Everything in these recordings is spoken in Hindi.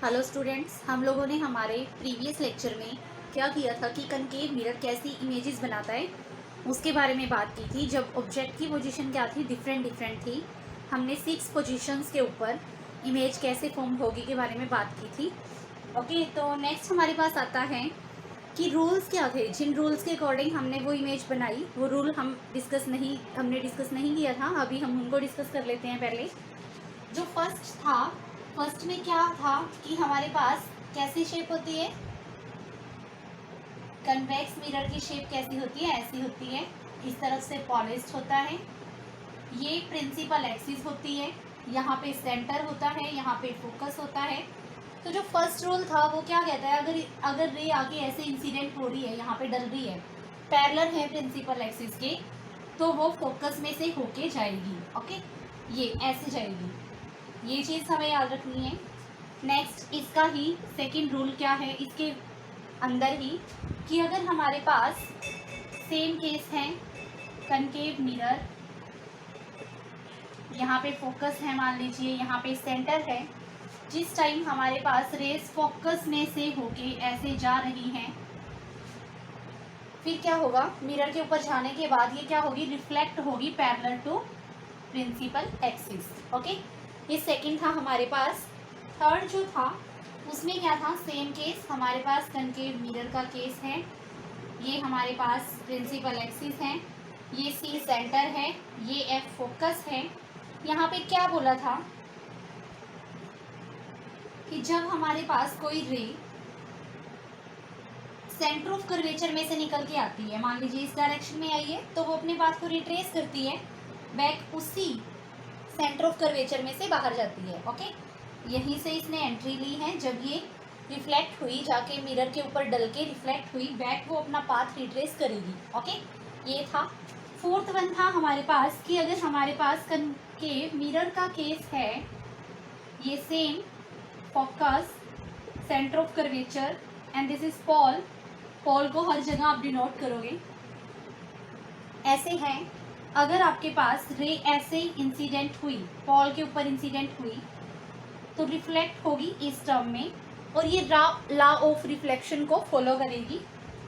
हेलो स्टूडेंट्स, हम लोगों ने हमारे प्रीवियस लेक्चर में क्या किया था कि कनकेव मिरर कैसी इमेजेस बनाता है उसके बारे में बात की थी। जब ऑब्जेक्ट की पोजीशन क्या थी, डिफरेंट डिफरेंट थी। हमने 6 पोजीशंस के ऊपर इमेज कैसे फॉर्म होगी के बारे में बात की थी। ओके, तो नेक्स्ट हमारे पास आता है कि रूल्स क्या थे। जिन रूल्स के अकॉर्डिंग हमने वो इमेज बनाई, वो रूल हमने डिस्कस नहीं किया था। अभी हम उनको डिस्कस कर लेते हैं। पहले जो फर्स्ट था, फर्स्ट में क्या था कि हमारे पास कैसी शेप होती है, कन्वेक्स मिरर की शेप कैसी होती है, ऐसी होती है। इस तरफ से पॉलिश्ड होता है। ये प्रिंसिपल एक्सिस होती है। यहाँ पे सेंटर होता है, यहाँ पे फोकस होता है। तो जो फर्स्ट रूल था वो क्या कहता है, अगर रे आके ऐसे इंसिडेंट हो रही है, यहाँ पे डल रही है, पैरेलल है प्रिंसिपल एक्सिस के, तो वो फोकस में से होके जाएगी। ओके, ये ऐसे जाएगी। ये चीज़ हमें याद रखनी है। नेक्स्ट इसका ही सेकंड रूल क्या है, इसके अंदर ही, कि अगर हमारे पास सेम केस है, कनकेव मिरर, यहाँ पे फोकस है, मान लीजिए यहाँ पे सेंटर है। जिस टाइम हमारे पास रेस फोकस में से होके ऐसे जा रही हैं, फिर क्या होगा, मिरर के ऊपर जाने के बाद ये क्या होगी, रिफ्लेक्ट होगी parallel to principal axis. Okay, ये सेकंड था हमारे पास। थर्ड जो था उसमें क्या था, सेम केस, हमारे पास कनकेव मिरर का केस है। ये हमारे पास प्रिंसिपल एक्सिस है, ये सी सेंटर है, ये एफ फोकस है। यहाँ पे क्या बोला था कि जब हमारे पास कोई रे सेंटर ऑफ कर्वेचर में से निकल के आती है, मान लीजिए इस डायरेक्शन में आई है, तो वो अपने पाथ को रिट्रेस करती है बैक, उसी सेंटर ऑफ कर्वेचर में से बाहर जाती है। ओके, यहीं से इसने एंट्री ली है। जब ये रिफ्लेक्ट हुई, जाके मिरर के ऊपर डल के रिफ्लेक्ट हुई, बैक वो अपना पाथ रिट्रेस करेगी। ओके, ये था। फोर्थ वन था हमारे पास कि अगर हमारे पास कनकेव मिरर का केस है, ये same focus, centre of curvature, and this is Paul. Paul को हर जगह आप डिनोट करोगे, ऐसे है। अगर आपके पास रे ऐसे इंसिडेंट हुई, पॉल के ऊपर इंसिडेंट हुई, तो रिफ्लेक्ट होगी इस टर्म में, और ये लॉ ऑफ रिफ्लेक्शन को फॉलो करेगी।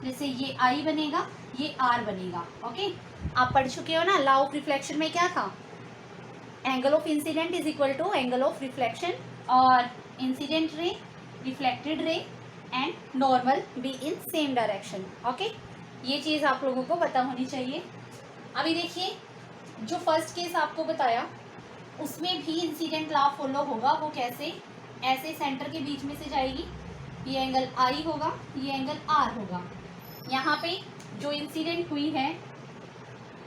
जैसे ये आई बनेगा, ये आर बनेगा। ओके, आप पढ़ चुके हो ना, लॉ ऑफ रिफ्लेक्शन में क्या था, angle of incident is equal to angle of reflection, और incident ray, reflected ray and normal be in same direction. Okay, ये चीज़ आप लोगों को पता होनी चाहिए। अभी देखिए, जो फर्स्ट केस आपको बताया उसमें भी इंसिडेंट लॉ फॉलो होगा। वो कैसे, ऐसे सेंटर के बीच में से जाएगी, ये एंगल आई होगा, ये एंगल आर होगा। यहाँ पे जो इंसिडेंट हुई है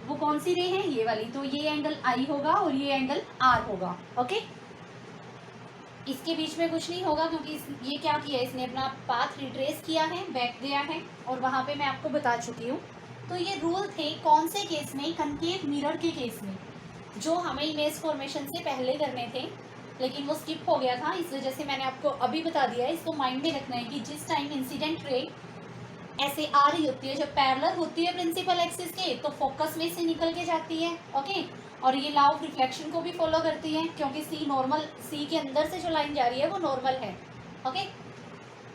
वो कौन सी रे है, ये वाली, तो ये एंगल आई होगा और ये एंगल आर होगा। ओके, इसके बीच में कुछ नहीं होगा, क्योंकि ये क्या किया, इसने अपना पाथ रिट्रेस किया है, बैक गया है, और वहाँ पे मैं आपको बता चुकी हूँ। तो ये रूल थे कौन से केस में, कनकेव मिरर के केस में, जो हमें इमेज फॉर्मेशन से पहले करने थे, लेकिन वो स्किप हो गया था। इस वजह से मैंने आपको अभी बता दिया है। इसको माइंड में रखना है कि जिस टाइम इंसिडेंट रे ऐसे आ रही होती है, जब पैरेलल होती है प्रिंसिपल एक्सिस के, तो फोकस में से निकल के जाती है। ओके, और ये लॉ ऑफ रिफ्लेक्शन को भी फॉलो करती है, क्योंकि सी नॉर्मल, सी के अंदर से जो लाइन जा रही है वो नॉर्मल है। ओके,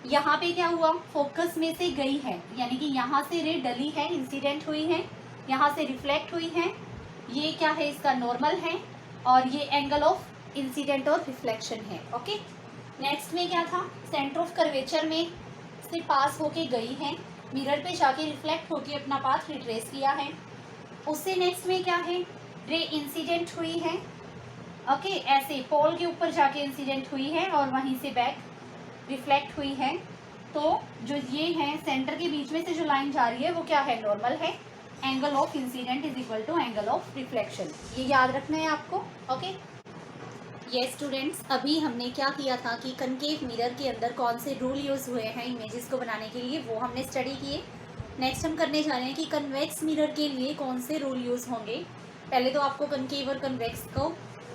यहाँ पे क्या हुआ, फोकस में से गई है, यानी कि यहाँ से रे डली है, इंसिडेंट हुई है, यहाँ से रिफ्लेक्ट हुई है, ये क्या है, इसका नॉर्मल है, और ये एंगल ऑफ इंसिडेंट और रिफ्लेक्शन है। ओके, नेक्स्ट में क्या था, सेंटर ऑफ कर्वेचर में से पास होके गई है, मिरर पे जाके रिफ्लेक्ट होके अपना पाथ रिट्रेस किया है। उससे नेक्स्ट में क्या है, रे इंसिडेंट हुई है। ओके, ऐसे पोल के ऊपर जाके इंसिडेंट हुई है और वहीं से बैक रिफ्लेक्ट हुई है। तो जो ये है, सेंटर के बीच में से जो लाइन जा रही है वो क्या है, नॉर्मल है। Angle of incident is equal to angle of reflection, ये याद रखना है आपको। ओके, ये स्टूडेंट्स, अभी हमने क्या किया था कि कनकेव मिरर के अंदर कौन से रूल यूज़ हुए हैं इमेजेस को बनाने के लिए, वो हमने स्टडी किए। नेक्स्ट हम करने जा रहे हैं कि कन्वेक्स मिरर के लिए कौन से रूल यूज़ होंगे। पहले तो आपको कनकेव और कन्वेक्स को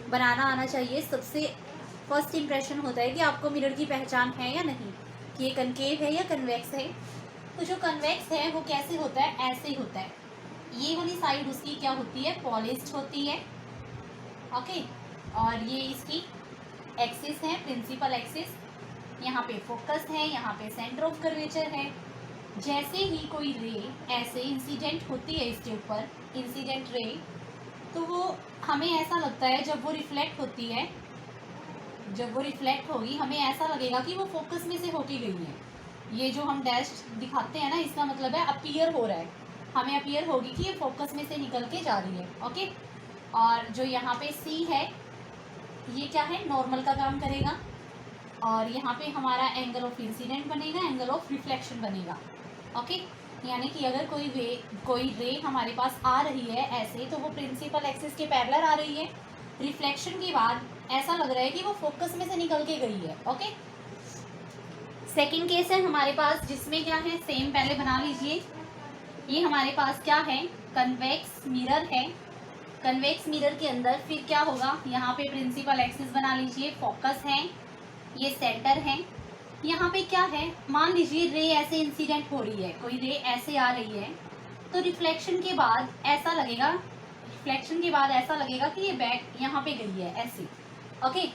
बनाना आना चाहिए। सबसे फर्स्ट इम्प्रेशन होता है कि आपको मिरर की पहचान है या नहीं, कि ये कनकेव है या कन्वेक्स है। तो जो कन्वेक्स है वो कैसे होता है, ऐसे ही होता है। ये वाली साइड उसकी क्या होती है, पॉलिश्ड होती है। ओके, और ये इसकी एक्सिस है, प्रिंसिपल एक्सिस, यहाँ पे फोकस है, यहाँ पे सेंटर ऑफ कर्वेचर है। जैसे ही कोई रे ऐसे इंसिडेंट होती है इसके ऊपर, इंसिडेंट रे, तो वो हमें ऐसा लगता है जब वो रिफ्लेक्ट होती है, जब वो रिफ्लेक्ट होगी हमें ऐसा लगेगा कि वो फोकस में से होके गई है। ये जो हम डैश दिखाते हैं ना, इसका मतलब है अपीयर हो रहा है, हमें अपीयर होगी कि ये फोकस में से निकल के जा रही है। ओके, और जो यहाँ पे सी है ये क्या है, नॉर्मल का काम करेगा, और यहाँ पे हमारा एंगल ऑफ इंसिडेंट बनेगा, एंगल ऑफ रिफ्लेक्शन बनेगा। ओके, यानी कि अगर कोई रे हमारे पास आ रही है ऐसे, तो वो प्रिंसिपल एक्सिस के पैरेलल आ रही है। रिफ्लेक्शन के बाद ऐसा लग रहा है कि वो फोकस में से निकल के गई है। ओके, सेकंड केस है हमारे पास, जिसमें क्या है, सेम पहले बना लीजिए। ये हमारे पास क्या है, कन्वेक्स मिरर है। कन्वेक्स मिरर के अंदर फिर क्या होगा, यहाँ पे प्रिंसिपल एक्सिस बना लीजिए, फोकस है, ये सेंटर है। यहाँ पे क्या है, मान लीजिए रे ऐसे इंसिडेंट हो रही है, कोई रे ऐसे आ रही है, तो रिफ्लेक्शन के बाद ऐसा लगेगा, रिफ्लेक्शन के बाद ऐसा लगेगा कि ये बैक यहाँ पे गई है ऐसे। ओके,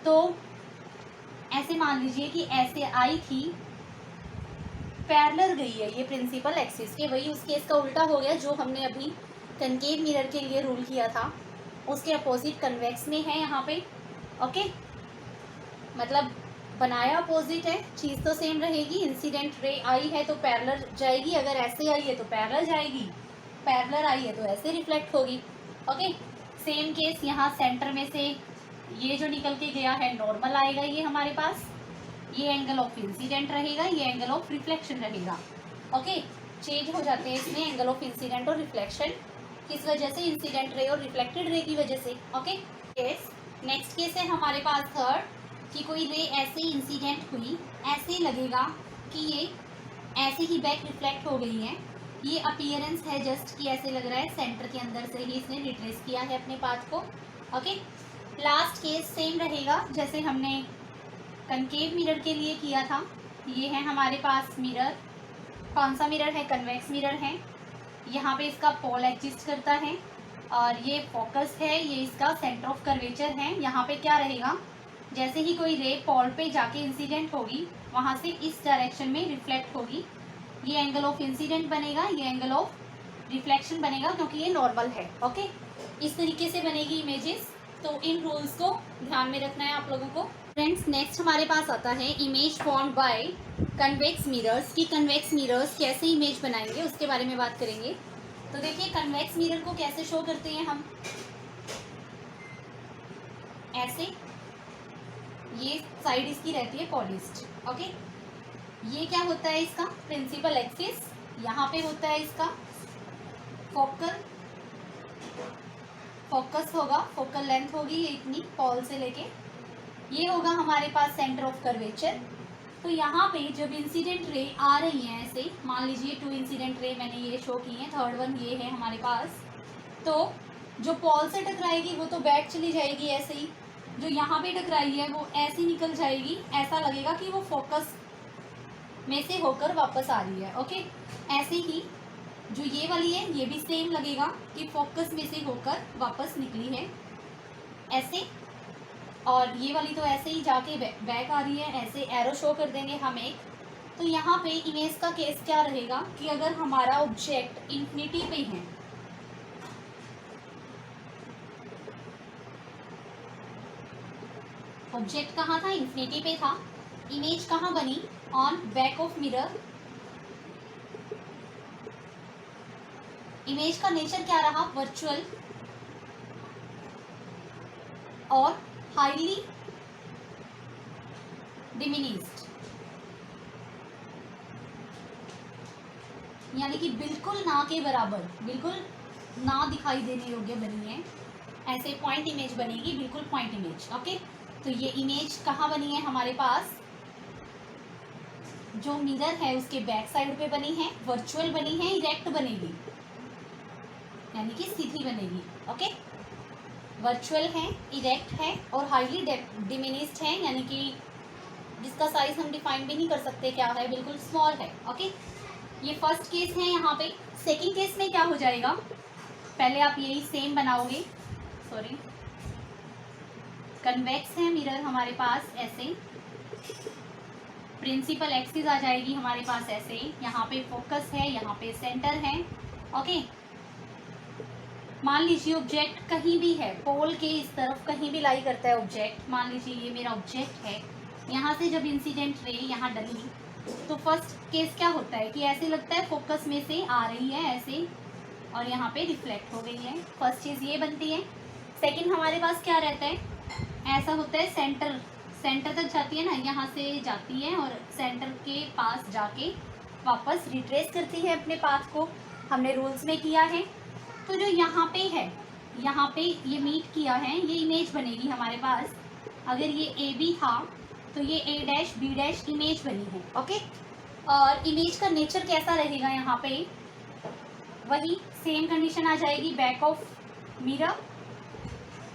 तो ऐसे मान लीजिए कि ऐसे आई थी, पैरेलल गई है ये प्रिंसिपल एक्सिस के, वही उस केस का उल्टा हो गया जो हमने अभी कनकेव मिरर के लिए रूल किया था, उसके अपोजिट कन्वेक्स में है यहाँ पे। ओके, मतलब बनाया अपोजिट है, चीज़ तो सेम रहेगी। इंसिडेंट रे आई है तो पैरेलल जाएगी, अगर ऐसे आई है तो पैरेलल जाएगी, पैरेलल आई है तो ऐसे रिफ्लेक्ट होगी। ओके, सेम केस यहाँ सेंटर में से ये जो निकल के गया है नॉर्मल आएगा, ये हमारे पास, ये एंगल ऑफ इंसिडेंट रहेगा, ये एंगल ऑफ रिफ्लेक्शन रहेगा। ओके, चेंज हो जाते हैं इसमें एंगल ऑफ इंसिडेंट और रिफ्लेक्शन, किस वजह से, इंसिडेंट रे और रिफ्लेक्टेड रे की वजह से। ओके, केस नेक्स्ट केस है हमारे पास थर्ड, कि कोई रे ऐसे इंसिडेंट हुई, ऐसे लगेगा कि ये ऐसे ही बैक रिफ्लेक्ट हो गई है, ये अपीयरेंस है जस्ट कि ऐसे लग रहा है सेंटर के अंदर से ही इसने रिट्रेस किया है अपने पाथ को। ओके, लास्ट केस सेम रहेगा जैसे हमने कनकेव मिरर के लिए किया था। ये है हमारे पास मिरर, कौन सा मिरर है, कन्वेक्स मिरर है, यहाँ पे इसका पोल एग्जिस्ट करता है, और ये फोकस है, ये इसका सेंटर ऑफ कर्वेचर है। यहाँ पे क्या रहेगा, जैसे ही कोई रे पॉल पे जाके इंसिडेंट होगी, वहाँ से इस डायरेक्शन में रिफ्लेक्ट होगी, ये एंगल ऑफ इंसिडेंट बनेगा, ये एंगल ऑफ रिफ्लेक्शन बनेगा, क्योंकि ये नॉर्मल है। ओके, इस तरीके से बनेगी इमेजेस। तो इन रूल्स को ध्यान में रखना है आप लोगों को। फ्रेंड्स, नेक्स्ट हमारे पास आता है image formed by convex mirrors, की कन्वेक्स मिरर्स कैसे इमेज बनाएंगे उसके बारे में बात करेंगे। तो देखिए, कन्वेक्स मिरर को कैसे शो करते हैं हम, ऐसे, ये साइड इसकी रहती है पॉलिश्ड। ओके, ये क्या होता है, इसका प्रिंसिपल एक्सिस, यहाँ पे होता है इसका फोकस होगा, फोकल लेंथ होगी ये इतनी पॉल से लेके, ये होगा हमारे पास सेंटर ऑफ कर्वेचर। तो यहाँ पे जब इंसिडेंट रे आ रही हैं ऐसे, मान लीजिए 2 इंसिडेंट रे मैंने ये शो की हैं, थर्ड वन ये है हमारे पास, तो जो पॉल से टकराएगी वो तो बैक चली जाएगी ऐसे ही, जो यहाँ पे टकराई है वो ऐसे निकल जाएगी, ऐसा लगेगा कि वो फोकस में से होकर वापस आ रही है। ओके, ऐसे ही जो ये वाली है ये भी सेम लगेगा कि फोकस में से होकर वापस निकली है ऐसे, और ये वाली तो ऐसे ही जाके बैक आ रही है, ऐसे एरो शो कर देंगे हम एक। तो यहाँ पे इमेज का केस क्या रहेगा कि अगर हमारा ऑब्जेक्ट इन्फिनिटी पे है, ऑब्जेक्ट कहाँ था, इन्फिनिटी पे था, इमेज कहाँ बनी, on back of mirror. Image का नेचर क्या रहा, वर्चुअल और हाईली डिमिनिश्ड, यानी कि बिल्कुल ना के बराबर, बिल्कुल ना दिखाई देने योग्य बनी है, ऐसे पॉइंट इमेज बनेगी, बिल्कुल पॉइंट इमेज। ओके, तो ये इमेज कहाँ बनी है हमारे पास, जो मिरर है उसके बैक साइड पे बनी है, वर्चुअल बनी है, इरेक्ट बनेगी, यानी कि सीधी बनेगी। ओके, वर्चुअल है, इरेक्ट है और हाईली डिमिनिश्ड है, यानी कि जिसका साइज हम डिफाइन भी नहीं कर सकते क्या है, बिल्कुल स्मॉल है। ओके, ये फर्स्ट केस है यहाँ पे। सेकंड केस में क्या हो जाएगा, पहले आप यही सेम बनाओगे, सॉरी, कन्वेक्स है मिरर हमारे पास ऐसे, प्रिंसिपल एक्सिस आ जाएगी हमारे पास ऐसे, यहाँ पे फोकस है, यहाँ पे सेंटर है। ओके, मान लीजिए ऑब्जेक्ट कहीं भी है, पोल के इस तरफ कहीं भी लाई करता है ऑब्जेक्ट। मान लीजिए ये मेरा ऑब्जेक्ट है, यहाँ से जब इंसिडेंट रे यहाँ डली तो फर्स्ट केस क्या होता है कि ऐसे लगता है फोकस में से आ रही है ऐसे, और यहाँ पे रिफ्लेक्ट हो गई है। फर्स्ट चीज़ ये बनती है। सेकंड हमारे पास क्या रहता है, ऐसा होता है सेंटर तक जाती है ना, यहाँ से जाती है और सेंटर के पास जाके वापस रिट्रेस करती है अपने पाथ को, हमने रूल्स में किया है। तो जो यहाँ पे है, यहाँ पे ये मीट किया है, ये इमेज बनेगी हमारे पास। अगर ये ए बी था तो ये ए डैश बी डैश इमेज बनी है। ओके, और इमेज का नेचर कैसा रहेगा, यहाँ पे वही सेम कंडीशन आ जाएगी, बैक ऑफ मिरर।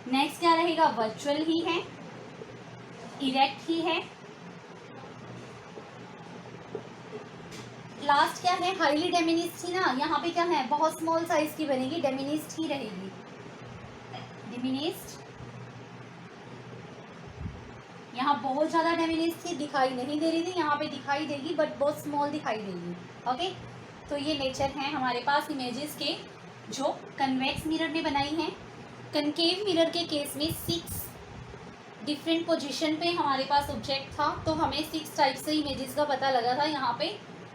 नेक्स्ट क्या रहेगा, वर्चुअल ही है, इरेक्ट ही है। लास्ट क्या है, हाईली डेमिनिस्ट थी ना, यहाँ पे क्या है, बहुत स्मॉल साइज की बनेगी, डेमिनिस्ट ही रहेगी। डेमिनिस्ट यहाँ बहुत ज़्यादा डेमिनिस्ट थी, दिखाई नहीं दे रही थी, यहाँ पे दिखाई देगी बट बहुत स्मॉल दिखाई देगी। ओके, तो ये नेचर है हमारे पास इमेजेस के जो कन्वेक्स मिरर ने बनाई हैं। कनकेव मिरर के केस में 6 डिफरेंट पोजीशन पे हमारे पास ऑब्जेक्ट था, तो हमें 6 टाइप से इमेजेस का पता लगा था। यहाँ पे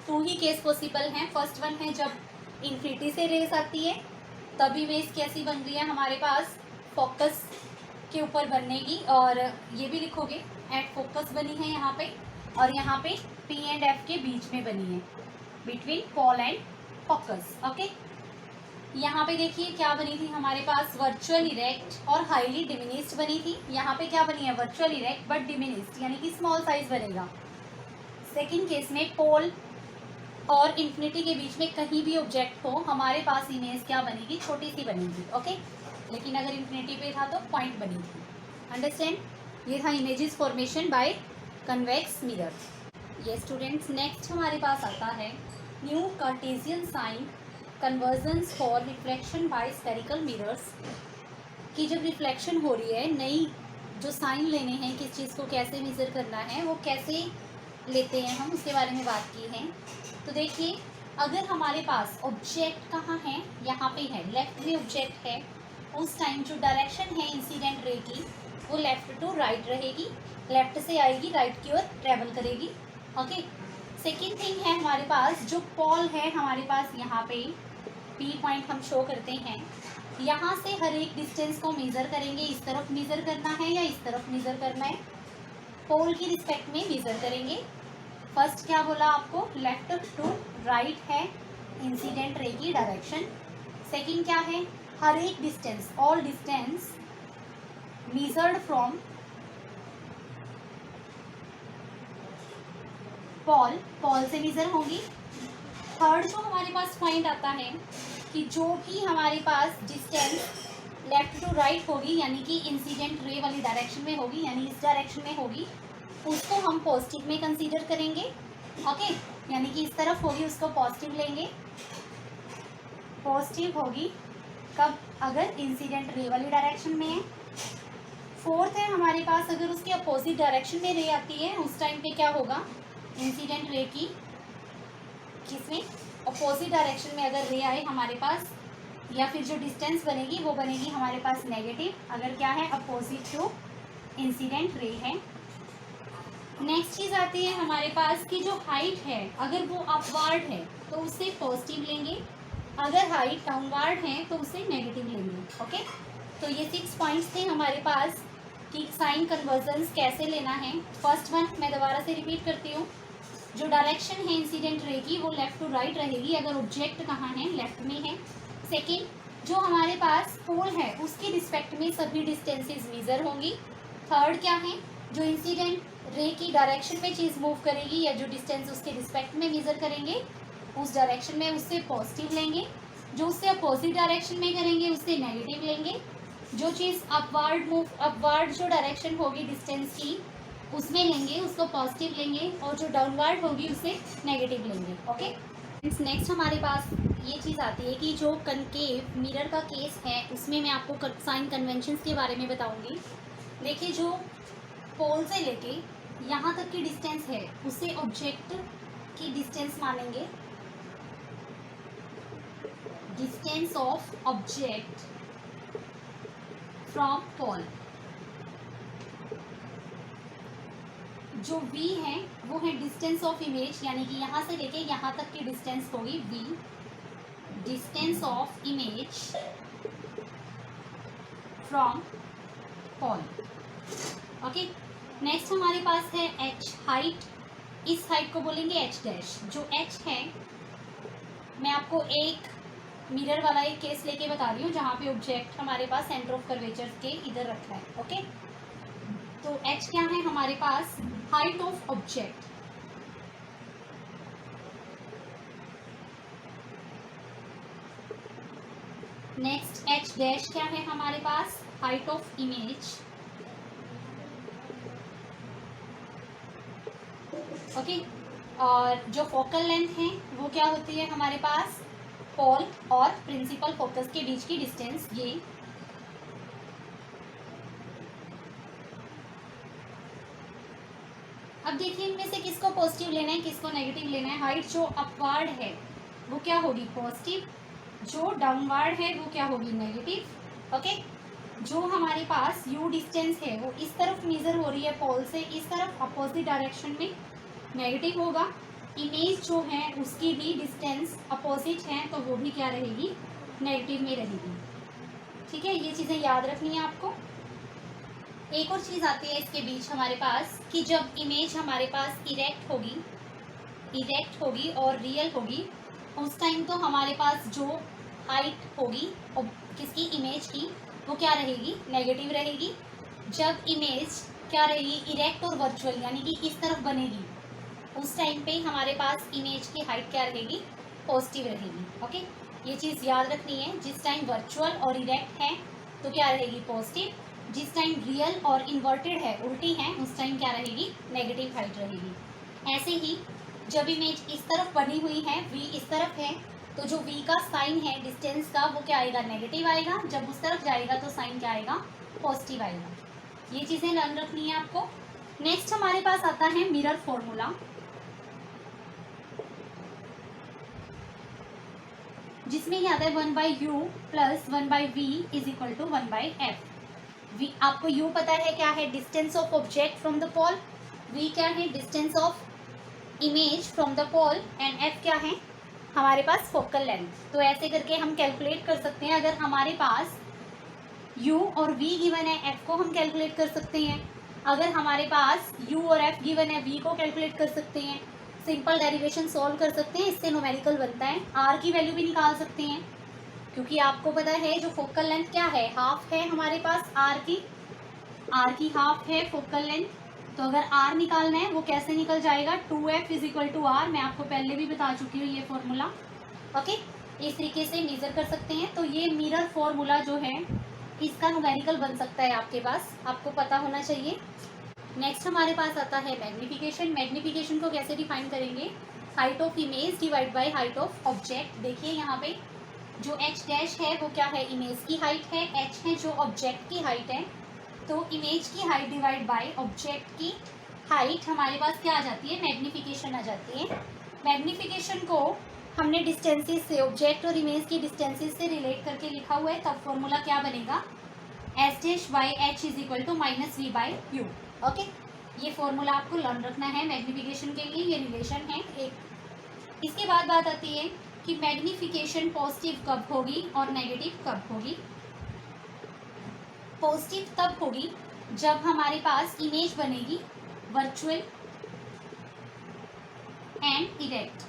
2 ही केस पॉसिबल हैं। फर्स्ट वन है जब इन्फिनिटी से रेस आती है, तब इमेज कैसी बन रही है हमारे पास, फोकस के ऊपर बनने की, और ये भी लिखोगे एट फोकस बनी है यहाँ पे, और यहाँ पे P एंड F के बीच में बनी है, between pole and focus. Okay, यहाँ पे देखिए क्या बनी थी हमारे पास, वर्चुअल इरेक्ट और हाईली डिमिनिस्ड बनी थी। यहाँ पे क्या बनी है, वर्चुअल इरेक्ट बट डिमिनिस्ड, यानी कि स्मॉल साइज बनेगा। सेकंड केस में पोल और इन्फिनिटी के बीच में कहीं भी ऑब्जेक्ट हो, हमारे पास इमेज क्या बनेगी, छोटी सी बनेगी। ओके, लेकिन अगर इन्फिनिटी पे था तो पॉइंट बनी थी। अंडरस्टैंड, ये था images formation by convex mirror. ये स्टूडेंट्स, नेक्स्ट हमारे पास आता है new Cartesian sign conventions for reflection by spherical mirrors. कि जब रिफ्लेक्शन हो रही है, नई जो साइन लेने हैं, किस चीज़ को कैसे मेज़र करना है, वो कैसे लेते हैं हम, उसके बारे में बात की है। तो देखिए, अगर हमारे पास ऑब्जेक्ट कहाँ है, यहाँ पे है, लेफ्ट में ऑब्जेक्ट है, उस टाइम जो डायरेक्शन है इंसिडेंट रे की वो लेफ़्ट टू राइट रहेगी, लेफ़्ट से आएगी, राइट की ओर ट्रेवल करेगी। ओके, सेकेंड थिंग है हमारे पास जो पॉल है हमारे पास, यहाँ पे P पॉइंट हम शो करते हैं, यहाँ से हर एक डिस्टेंस को मेज़र करेंगे। इस तरफ मेज़र करना है या इस तरफ मेज़र करना है, पोल की रिस्पेक्ट में मेज़र करेंगे। फर्स्ट क्या बोला आपको, लेफ्ट टू राइट है इंसिडेंट रे की डायरेक्शन। सेकंड क्या है, हर एक distance, all distance measured from Paul से मेजर होगी। थर्ड जो हमारे पास पॉइंट आता है कि जो भी हमारे पास डिस्टेंस लेफ्ट टू राइट होगी, यानी कि इंसिडेंट रे वाली डायरेक्शन में होगी, यानी इस डायरेक्शन में होगी, उसको हम पॉजिटिव में कंसीडर करेंगे। ओके, यानी कि इस तरफ होगी उसको पॉजिटिव लेंगे। पॉजिटिव होगी कब, अगर इंसिडेंट रे वाली डायरेक्शन में है। फोर्थ है हमारे पास, अगर उसकी अपोजिट डायरेक्शन में रे आती है, उस टाइम पे क्या होगा, इंसिडेंट रे की किसमें, अपोजिट डायरेक्शन में अगर रे आए हमारे पास, या फिर जो डिस्टेंस बनेगी वो बनेगी हमारे पास नेगेटिव, अगर क्या है, अपोजिट टू इंसिडेंट रे है। नेक्स्ट चीज़ आती है हमारे पास कि जो हाइट है, अगर वो अपवार्ड है तो उससे पॉजिटिव लेंगे, अगर हाइट डाउनवार्ड है तो उससे नेगेटिव लेंगे। ओके, तो ये 6 पॉइंट्स थे हमारे पास कि साइन कन्वर्जन्स कैसे लेना है। फर्स्ट वन मैं दोबारा से रिपीट करती हूँ, जो डायरेक्शन है इंसिडेंट रे की वो लेफ़्ट टू राइट रहेगी, अगर ऑब्जेक्ट कहाँ है, लेफ्ट में है। सेकेंड, जो हमारे पास पोल है उसके रिस्पेक्ट में सभी डिस्टेंसेस मेजर होंगी। थर्ड क्या है, जो इंसिडेंट रे की डायरेक्शन में चीज़ मूव करेगी या जो डिस्टेंस उसके रिस्पेक्ट में मेजर करेंगे उस डायरेक्शन में उससे पॉजिटिव लेंगे, जो उससे अपोजिट डायरेक्शन में करेंगे उससे नेगेटिव लेंगे, जो चीज़ अपवार्ड जो डायरेक्शन होगी डिस्टेंस की उसमें लेंगे उसको पॉजिटिव लेंगे, और जो डाउनवार्ड होगी उसे नेगेटिव लेंगे। ओके, नेक्स्ट हमारे पास ये चीज़ आती है कि जो कनकेव मिरर का केस है उसमें मैं आपको साइन कन्वेंशंस के बारे में बताऊंगी। देखिए, जो पोल से लेके यहाँ तक की डिस्टेंस है उसे ऑब्जेक्ट की डिस्टेंस मानेंगे, distance of object from Paul. जो v है वो है डिस्टेंस ऑफ इमेज, यानी कि यहाँ से लेके यहाँ तक की डिस्टेंस होगी v, distance of image from Paul. Okay, next हमारे पास है h, हाइट। इस हाइट को बोलेंगे h डैश। जो h है, मैं आपको एक मिरर वाला एक केस लेके बता रही हूँ जहाँ पे ऑब्जेक्ट हमारे पास सेंटर ऑफ कर्वेचर के इधर रखा है। ओके, तो h क्या है हमारे पास, height of object. Next h dash क्या है हमारे पास, हाइट ऑफ इमेज। ओके, और जो फोकल लेंथ है वो क्या होती है हमारे पास, पॉल और प्रिंसिपल फोकस के बीच की डिस्टेंस ये। अब देखिए इनमें से किसको पॉजिटिव लेना है किसको नेगेटिव लेना है। हाइट जो अपवर्ड है वो क्या होगी, पॉजिटिव। जो डाउनवर्ड है वो क्या होगी, नेगेटिव। ओके, जो हमारे पास यू डिस्टेंस है वो इस तरफ मेजर हो रही है पॉल से, इस तरफ अपोजिट डायरेक्शन में, नेगेटिव होगा। इमेज जो है उसकी भी डिस्टेंस अपोजिट है तो वो भी क्या रहेगी, नेगेटिव में रहेगी। ठीक है, ये चीज़ें याद रखनी है आपको। एक और चीज़ आती है इसके बीच हमारे पास कि जब इमेज हमारे पास इरेक्ट होगी और रियल होगी, उस टाइम तो हमारे पास जो हाइट होगी और किसकी, इमेज की, वो क्या रहेगी, नेगेटिव रहेगी। जब इमेज क्या रहेगी, इरेक्ट और वर्चुअल यानी कि इस तरफ बनेगी, उस टाइम पे हमारे पास इमेज की हाइट क्या रहेगी, पॉजिटिव रहेगी। ओके, ये चीज़ याद रखनी है। जिस टाइम वर्चुअल और इरेक्ट है तो क्या रहेगी, पॉजिटिव। जिस टाइम रियल और इन्वर्टेड है, उल्टी है, उस टाइम क्या रहेगी, नेगेटिव हाइट रहेगी। ऐसे ही जब इमेज इस तरफ बनी हुई है, v इस तरफ है, तो जो v का साइन है डिस्टेंस का वो क्या आएगा, नेगेटिव आएगा। जब उस तरफ जाएगा तो साइन क्या आएगा, पॉजिटिव आएगा। ये चीज़ें लर्न रखनी है आपको। नेक्स्ट हमारे पास आता है मिरर फॉर्मूला, जिसमें क्या आता है 1/u plus 1/v is equal to 1/f। v आपको u पता है क्या है, distance of object from the pole. v क्या है, distance of image from the pole. And f क्या है हमारे पास, फोकल लेंथ। तो ऐसे करके हम कैलकुलेट कर सकते हैं। अगर हमारे पास u और v गिवन है, f को हम कैलकुलेट कर सकते हैं। अगर हमारे पास u और f गिवन है, v को कैलकुलेट कर सकते हैं। सिंपल डेरिवेशन सॉल्व कर सकते हैं, इससे न्यूमेरिकल बनता है। r की वैल्यू भी निकाल सकते हैं, क्योंकि आपको पता है जो फोकल लेंथ क्या है, हाफ है हमारे पास r की हाफ है फोकल लेंथ। तो अगर r निकालना है वो कैसे निकल जाएगा, 2f is equal to r। मैं आपको पहले भी बता चुकी हूँ ये फॉर्मूला। ओके, इस तरीके से मेजर कर सकते हैं। तो ये मिरर फॉर्मूला जो है इसका न्यूमेरिकल बन सकता है आपके पास, आपको पता होना चाहिए। नेक्स्ट हमारे पास आता है मैग्नीफिकेशन। मैग्नीफिकेशन को कैसे डिफाइन करेंगे, height of image divide by height of object. देखिए यहाँ पे जो h डैश है वो क्या है, इमेज की हाइट है, h है जो ऑब्जेक्ट की हाइट है। तो इमेज की हाइट डिवाइड बाय ऑब्जेक्ट की हाइट हमारे पास क्या आ जाती है, मैग्नीफिकेशन आ जाती है। मैग्नीफिकेशन को हमने डिस्टेंसेस से, ऑब्जेक्ट और इमेज की डिस्टेंसेस से रिलेट करके लिखा हुआ है, तब फॉर्मूला क्या बनेगा, s dash by h is equal to minus v by u. Okay, ये फॉर्मूला आपको लर्न रखना है मैग्नीफिकेशन के लिए, ये रिलेशन है एक। इसके बाद बात आती है कि मैग्नीफिकेशन पॉजिटिव कब होगी और नेगेटिव कब होगी। पॉजिटिव तब होगी जब हमारे पास इमेज बनेगी virtual and erect,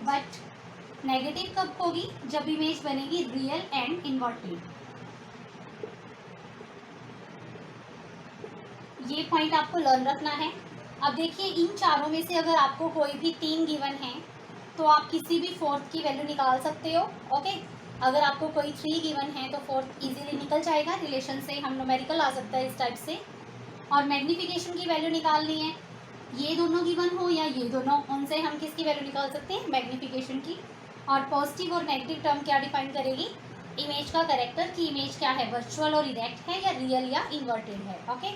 but negative कब होगी, जब इमेज बनेगी रियल एंड इन्वर्टेड। ये पॉइंट आपको लर्न रखना है। अब देखिए इन चारों में से अगर आपको कोई भी 3 गिवन है तो आप किसी भी फोर्थ की वैल्यू निकाल सकते हो। ओके, अगर आपको कोई 3 गिवन है तो फोर्थ इजीली निकल जाएगा, रिलेशन से हम न्यूमेरिकल आ सकता है इस टाइप से। और मैग्नीफिकेशन की वैल्यू निकालनी है, ये दोनों गिवन हो या ये दोनों, उनसे हम किसकी वैल्यू निकाल सकते हैं, मैग्नीफिकेशन की। और पॉजिटिव और नेगेटिव टर्म क्या डिफाइन करेगी, इमेज का कैरेक्टर, की इमेज क्या है, वर्चुअल और इरेक्ट है या रियल या इन्वर्टेड है। ओके,